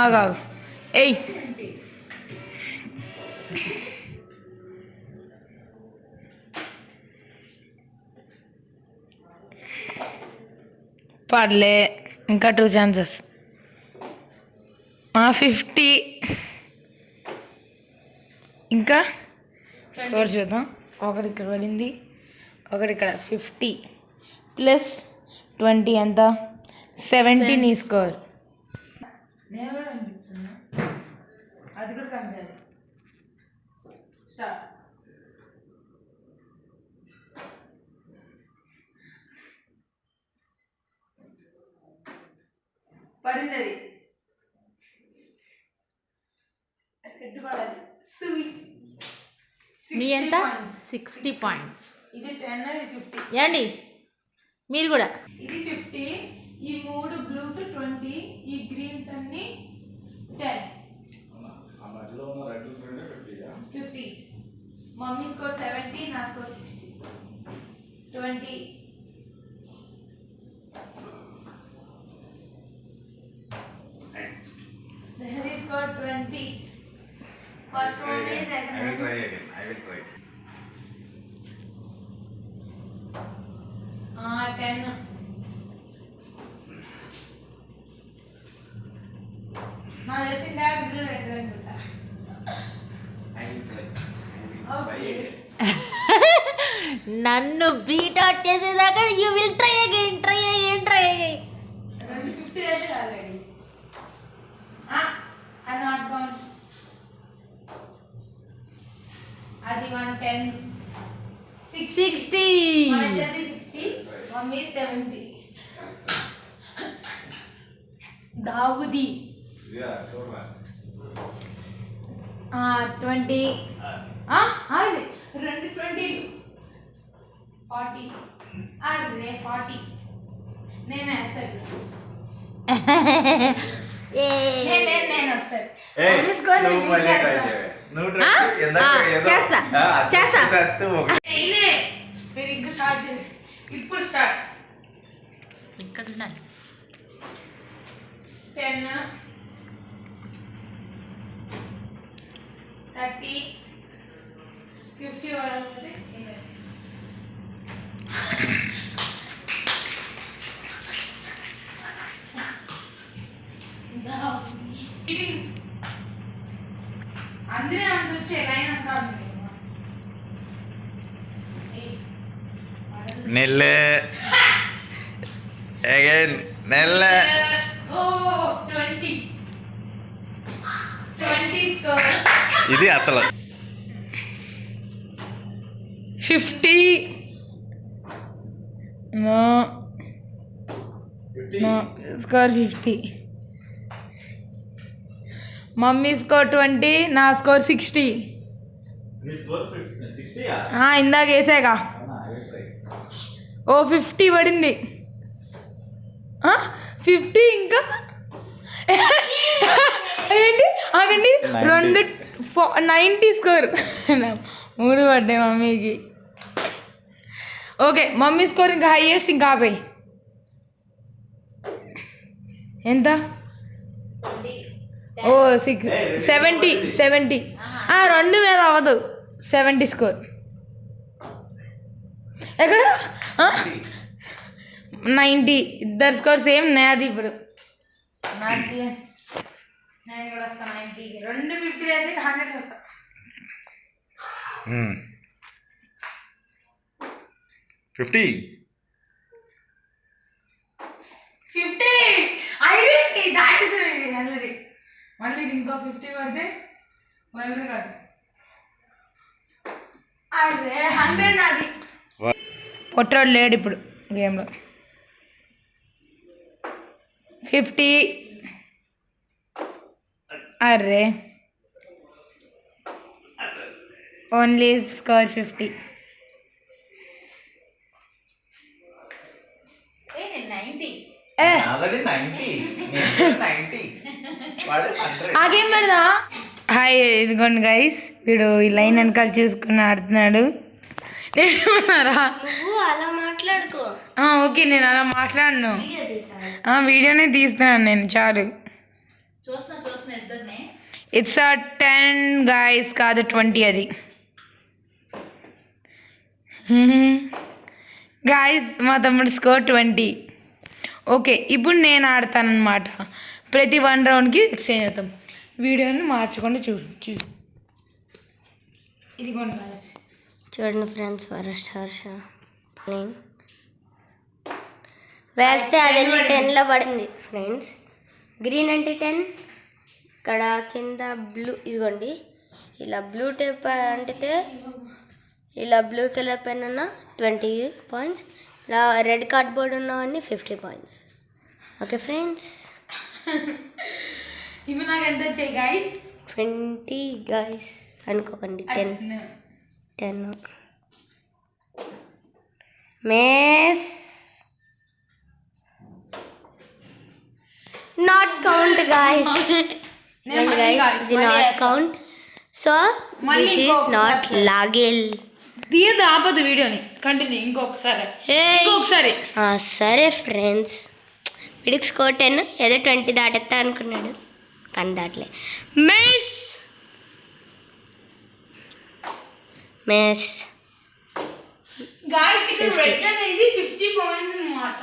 ఆగాగు ఏయ్ పర్లే ఇంకా 2 ఛాన్సెస్ 50 ఇంకా స్కోర్ చూద్దాం. ఒకటి ఇక్కడ పడింది, ఒకటి ఇక్కడ. 50 ప్లస్ 20 ఎంత? 70 నీ స్కోర్. నేను కూడా అనిపిస్తున్నా, అది కూడా కనిపించదు. స్టార్ట్. పడింది అది ఎట్టు పడాలి. మీ ఎంత? 60 పాయింట్స్. ఇది 10, ఇది 50. ఏండి మీరు కూడా? ఇది 50, ఈ 3 బ్లూస్ 20, ఈ గ్రీన్స్ అన్ని 10. 50. మమ్మీ స్కోర్ 70, నా score 60. 20. Lehri scored 20. First one is I will try again. I will try. 10. Now let's see that little better than that. I will try. Okay. నన్ను బీట్ అవుట్ చేసేదాకా you will try again. 50 is already. I'm not gone. Adi 110. 60. Manager is 60. Mommy is 70. Dawoodi. Yeah, sure man. 20. Hi. 20. 40. Arre 40. నేను వేస్తాను. నేను వస్తాను. మీరు ఇంకా start చేయండి. ఇప్పుడు స్టార్ట్. ఇక్కడ ఉండాలి. 10, 30, 50 వాడాలంటే అందరూ అంత వచ్చే లైన్ అంటారు. నెల్లే అగైన్ నెల్లే. 20 స్కోర్. ఇది అసలు 50. No score 50. మమ్మీ స్కోర్ 20, నా స్కోర్ 60. ఇందాక వేసాగా. 50 పడింది. 50 ఇంకా ఏంటి ఆగండి. 90 స్కోర్. 3 పడ్డాయి మమ్మీకి. ఓకే, మమ్మీ స్కోర్ ఇంకా హైయెస్ట్. ఇంకా ఆపే. ఎంత? 70. 2 మీద అవ్వదు. 70 స్కోర్. ఎక్కడ? 90. ఇద్దరు స్కోర్ సేమ్. నాది ఇప్పుడు నేను కూడా వస్తాను 90కి. 2 50 వేసి 100 వస్తా. 50. అయిపోయింది. దాటేసింది ఆల్రెడీ. మళ్ళీ ఇంకో 50 పడితే వైబ్రే కాదు. అదే 100 నాది. పొట్టోడు లేడు ఇప్పుడు గేమ్లో. 50. Array only score 50. 90. ఆ గేమ్ పెడదా? హాయ్, ఇదిగోండి గైస్, వీడు ఈ లైన్ వెనకాల చూసుకుని ఆడుతున్నాడు. నేనేమన్నారా? నువ్వు అలా మాట్లాడుకో. ఓకే, నేను అలా మాట్లాడను. వీడియో తీసాను. వీడియోనే తీస్తున్నాను నేను, చాలు. చూస్తున్నా ఇద్దరినే. ఇట్స్ 10 గైస్, కాదు 20 అది. గాయస్ మా తమ్ముడు స్కోర్ 20. ఓకే, ఇప్పుడు నేను ఆడతానమాట. ప్రతి 1 రౌండ్కి ఎక్స్చేంజ్ అవుతాం. వీడియోని మార్చుకొని చూ ఇదిగోండి గాయస్. చూడండి ఫ్రెండ్స్, ఫరెస్ట్ హర్ష ప్లేయింగ్ వేస్తే అది 10లో పడింది ఫ్రెండ్స్. గ్రీన్ అంటే 10, ఇక్కడ కింద బ్లూ, ఇదిగోండి ఇలా బ్లూ టేప్ అంటితే ఇలా బ్లూ కలర్ పెన్ ఉన్న 20 పాయింట్స్, ఇలా రెడ్ కార్డ్బోర్డ్ ఉన్నవన్నీ 50 పాయింట్స్. ఓకే ఫ్రెండ్స్, ఇప్పుడు నాకు ఎంత వచ్చాయి గాయస్? 20 గాయస్ అనుకోకండి, 10 మిస్ నాట్ కౌంట్ గాయస్. ఇది not count, so this is not లాగిల్. తీయద్దు, ఆపదు వీడియోని, కంటిన్యూ ఇంకొకసారి. సరే ఫ్రెండ్స్, వీడికి స్కోర్ 10, ఏదో 20 దాటెత్తా అనుకున్నాడు కానీ దాటలే. మిస్ గాయస్ ఇక్కడ రెడ్ అనేది 50 పాయింట్స్ అనమాట.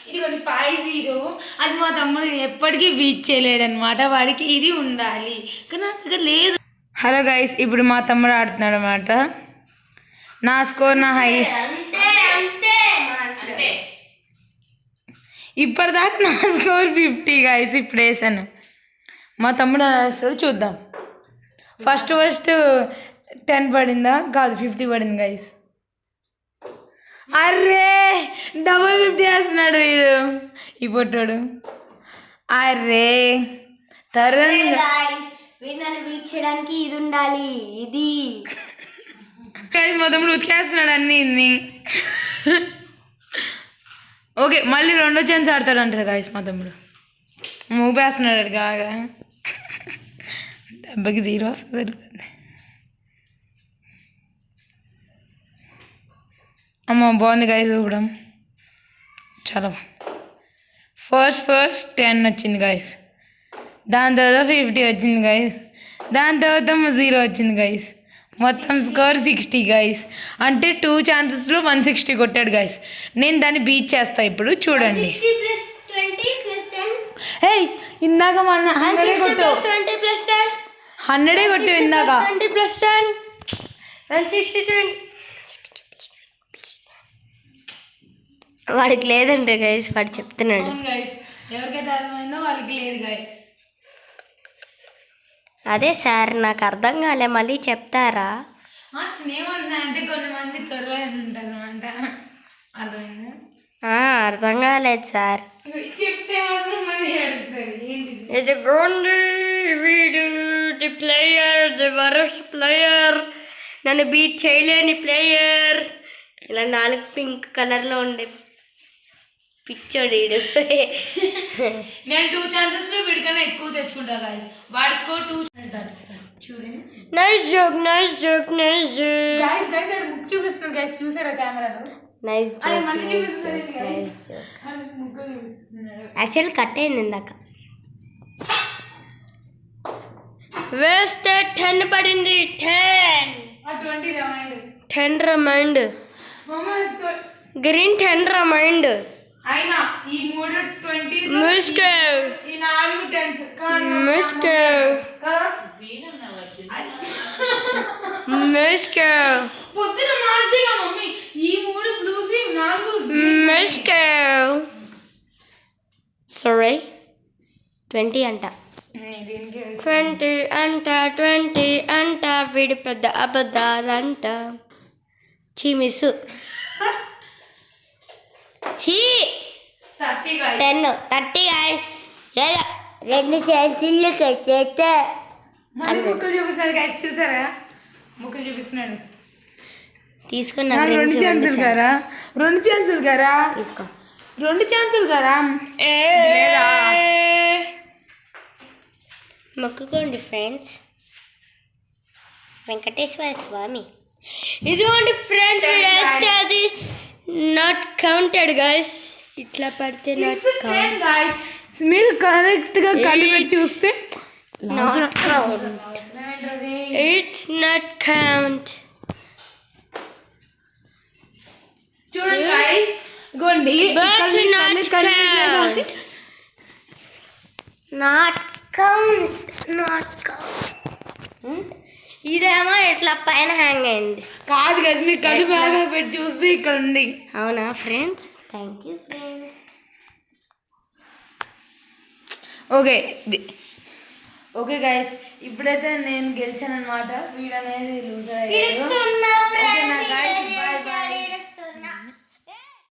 ఇది కొన్ని 5-0. అది మా తమ్ముడు ఎప్పటికీ బీచ్ చేయలేడు అనమాట. వాడికి ఇది ఉండాలి కానీ నా దగ్గర లేదు. హలో గైస్, ఇప్పుడు మా తమ్ముడు ఆడుతున్నాడు అనమాట. నా స్కోర్ ఇప్పటిదాకా నా స్కోర్ 50 గైస్. ఇప్పుడు వేసాను, మా తమ్ముడు వేస్తాడు, చూద్దాం. ఫస్ట్ 10 పడిందా? కాదు, 50 పడింది గైస్. అర్రే, డబుల్ 50 వేస్తున్నాడు వీడు, ఈ పొట్టాడు. అర్రే తరుణ్ వీడిని బీచ్ చేయడానికి ఇది ఉండాలి, ఇది గైస్ మా తమ్ముడు ఉతికేస్తున్నాడు అన్ని. ఓకే, మళ్ళీ 2వ ఛాన్స్ ఆడతాడు అంటది గైస్ మా తమ్ముడు. మూపేస్తున్నాడు కాగా, దెబ్బకి 0 వస్తే సరిపోతుంది. అమ్మ బాగుంది గైస్ ఊపడం, చాలా ఫస్ట్ 10 వచ్చింది గైస్. దాని తర్వాత 50 వచ్చింది గైస్. దాని తర్వాత 0 వచ్చింది గైస్. మొత్తం స్కోర్ 60 గైస్. అంటే 2 ఛాన్సెస్లో 160 కొట్టాడు గైస్. నేను దాన్ని బీచ్ చేస్తా ఇప్పుడు, చూడండి. హే, ఇందాక 100 కొట్టు, 100 కొట్టు ఇందాక. 160 వాడికి లేదంటే గైస్, వాడు చెప్తున్నాడు. ఎవరికైతే అర్థమైందో వాళ్ళకి లేదు గైస్. అదే సార్, నాకు అర్థం కాలే, మళ్ళీ చెప్తారా? నేనేమన్నా అంటే కొన్ని మంది త్వరగా ఉంటారు అనమాట. అర్థమైందా? అర్థం కాలేదు సార్. చెప్తే మాత్రం మళ్ళీ అడుగుతారు ఏంటి. ఇదిగోండి వీడు, the player, the worst player, నన్ను బీట్ చేయలేని ప్లేయర్. ఇలా 4 పింక్ కలర్లో ఉండే పిచ్చోడు. నేను 2 ఛాన్సెస్లో వీడికన్నా ఎక్కువ తెచ్చుకుంటా గాయస్. వాడి స్కోర్ 2 దాటిస్తాను, చూడండి. నైస్ జోక్ గాయస్ అక్కడ ముక్కు చూపిస్తున్నాడు గాయస్, చూసారా కెమెరాలో? నైస్ అది మళ్ళీ చూపిస్తున్నాడు గాయస్, ముక్కు చూపిస్తున్నాడు. యాక్చువల్ కట్ అయింది ఇందాక. వేస్తే 10 పడింది. 20 రిమైండ్. Green 10 remind. అయినా ఈ 3 20 మిస్కేవ్, ఈ 4 10s మిస్కేవ్, మిస్కేవ్. పొద్దున మార్చేగా మమ్మీ, ఈ 3 బ్లూస్, 4 మిస్కేవ్. సారీ, 20 అంట. 20 అంట వీడి పెద్ద అబద్ధాలంట. మిస్. 30 గాయస్. 2 ఛాన్సులు కట్టేస్తే మళ్ళీ ముక్కలు చూపిస్తున్నాడు గాయస్, చూసారా? ముక్కలు చూపిస్తున్నాడు. తీసుకున్నా. 2 ఛాన్సులు గారా, 2 ఛాన్సులు గారా, తీసుకో. 2 ఛాన్సులు గారా. మొక్కుకోండి ఫ్రెండ్స్, వెంకటేశ్వర స్వామి. ఇదిగోండి ఫ్రెండ్స్ వేస్తే అది నాట్ కౌంటెడ్ గైస్. ఇట్లా పడితే నాట్ కౌంట్. guys. మీరు కరెక్ట్ గా కలిపి చూస్తే not count. It's not count. చూడండి guys, ఇగోండి But not count. Not count. Not count. ఇదేమో ఇట్లా పైన హ్యాంగ్ అయింది. కాదు గైస్, మీరు కలిపి బాగా పెట్టి చూస్తే ఇక్కడ ఉంది. అవునా friends? Thank you friends. Okay okay guys, ఇప్పుడైతే నేను గెలిచాను అనమాట. వీడు అనేది లూజర్ అయ్యాడు. ఓకేనా guys? Bye bye.